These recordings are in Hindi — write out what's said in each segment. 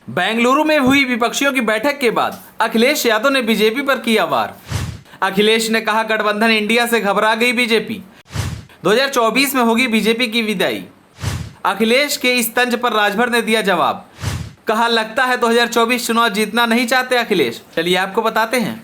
बेंगलुरु में हुई विपक्षियों की बैठक के बाद अखिलेश यादव ने बीजेपी पर किया वार। अखिलेश ने कहा, गठबंधन इंडिया से घबरा गई बीजेपी, 2024 में होगी बीजेपी की विदाई। अखिलेश के इस तंज पर राजभर ने दिया जवाब, कहा लगता है 2024 चुनाव जीतना नहीं चाहते अखिलेश। चलिए आपको बताते हैं।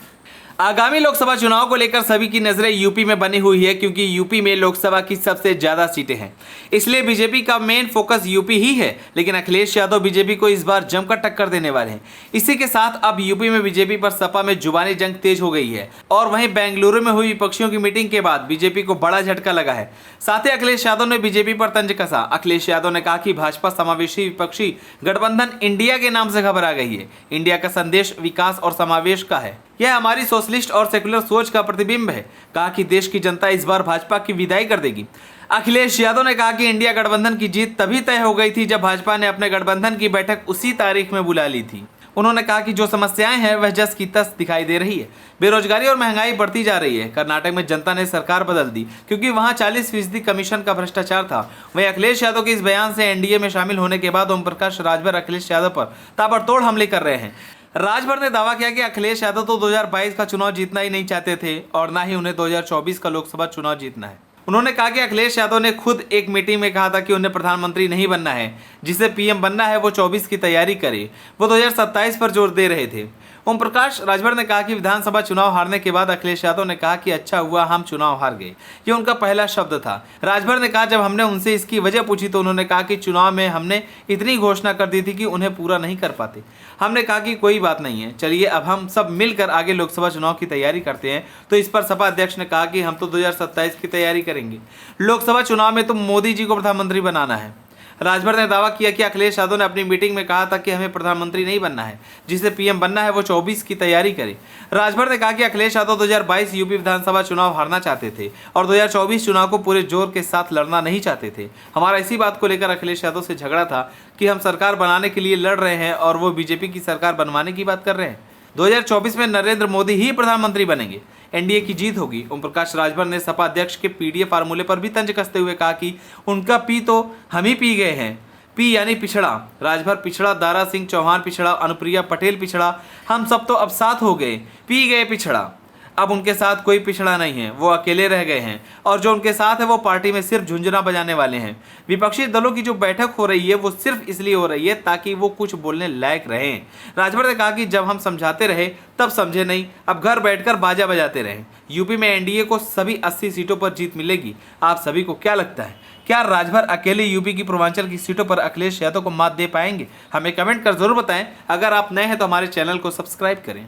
आगामी लोकसभा चुनाव को लेकर सभी की नजरें यूपी में बनी हुई है, क्योंकि यूपी में लोकसभा की सबसे ज्यादा सीटें हैं, इसलिए बीजेपी का मेन फोकस यूपी ही है। लेकिन अखिलेश यादव बीजेपी को इस बार जमकर टक्कर देने वाले हैं। इसी के साथ अब यूपी में बीजेपी पर सपा में जुबानी जंग तेज हो गई है। और वहीं बेंगलुरु में हुई विपक्षियों की मीटिंग के बाद बीजेपी को बड़ा झटका लगा है। साथ ही अखिलेश यादव ने बीजेपी पर तंज कसा। अखिलेश यादव ने कहा कि भाजपा समावेशी विपक्षी गठबंधन इंडिया के नाम से घबरा गई है। इंडिया का संदेश विकास और समावेश का है, यह हमारी सोशलिस्ट और सेकुलर सोच का प्रतिबिंब है। कहा कि देश की जनता इस बार भाजपा की विदाई कर देगी। अखिलेश यादव ने कहा कि इंडिया गठबंधन की जीत तभी तय हो गई थी जब भाजपा ने अपने गठबंधन की बैठक उसी तारीख में बुला ली थी। उन्होंने कहा कि जो समस्याएं हैं वह जस की तस दिखाई दे रही है। बेरोजगारी और महंगाई बढ़ती जा रही है। कर्नाटक में जनता ने सरकार बदल दी क्योंकि वहां 40% कमीशन का भ्रष्टाचार था। वहीं अखिलेश यादव के इस बयान से एनडीए में शामिल होने के बाद ओम प्रकाश राजभर अखिलेश यादव पर ताबड़तोड़ हमले कर रहे हैं। राजभर ने दावा किया कि अखिलेश यादव तो 2022 का चुनाव जीतना ही नहीं चाहते थे और ना ही उन्हें 2024 का लोकसभा चुनाव जीतना है। उन्होंने कहा कि अखिलेश यादव ने खुद एक मीटिंग में कहा था कि उन्हें प्रधानमंत्री नहीं बनना है, जिसे पीएम बनना है वो 24 की तैयारी करे। वो 2027 पर जोर दे रहे थे। ओम प्रकाश राजभर ने कहा कि विधानसभा चुनाव हारने के बाद अखिलेश यादव ने कहा कि अच्छा हुआ हम चुनाव हार गए, ये उनका पहला शब्द था। राजभर ने कहा, जब हमने उनसे इसकी वजह पूछी तो उन्होंने कहा कि चुनाव में हमने इतनी घोषणा कर दी थी कि उन्हें पूरा नहीं कर पाते। हमने कहा कि कोई बात नहीं है, चलिए अब हम सब मिलकर आगे लोकसभा चुनाव की तैयारी करते हैं। तो इस पर सपा अध्यक्ष ने कहा कि हम तो 2027 की तैयारी करेंगे, लोकसभा चुनाव में तो मोदी जी को प्रधानमंत्री बनाना है। राजभर ने दावा किया कि अखिलेश यादव ने अपनी मीटिंग में कहा था कि हमें प्रधानमंत्री नहीं बनना है, जिसे पीएम बनना है वो 24 की तैयारी करे। राजभर ने कहा कि अखिलेश यादव 2022 यूपी विधानसभा चुनाव हारना चाहते थे और 2024 चुनाव को पूरे जोर के साथ लड़ना नहीं चाहते थे। हमारा इसी बात को लेकर अखिलेश यादव से झगड़ा था कि हम सरकार बनाने के लिए लड़ रहे हैं और वो बीजेपी की सरकार बनवाने की बात कर रहे हैं। 2024 में नरेंद्र मोदी ही प्रधानमंत्री बनेंगे, एनडीए की जीत होगी। ओम प्रकाश राजभर ने सपा अध्यक्ष के पीडीए फार्मूले पर भी तंज कसते हुए कहा कि उनका पी तो हम ही पी गए हैं। पी यानी पिछड़ा। राजभर पिछड़ा, दारा सिंह चौहान पिछड़ा, अनुप्रिया पटेल पिछड़ा, हम सब तो अब साथ हो गए, पी गए पिछड़ा। अब उनके साथ कोई पिछड़ा नहीं है, वो अकेले रह गए हैं और जो उनके साथ है वो पार्टी में सिर्फ झुंझुना बजाने वाले हैं। विपक्षी दलों की जो बैठक हो रही है वो सिर्फ इसलिए हो रही है ताकि वो कुछ बोलने लायक रहें। राजभर ने कहा कि जब हम समझाते रहे तब समझे नहीं, अब घर बैठकर बाजा बजाते रहे। यूपी में एनडीए को सभी 80 सीटों पर जीत मिलेगी। आप सभी को क्या लगता है, क्या राजभर अकेले यूपी की पूर्वांचल की सीटों पर अखिलेश यादव को मात दे पाएंगे? हमें कमेंट कर जरूर बताएं। अगर आप नए हैं तो हमारे चैनल को सब्सक्राइब करें।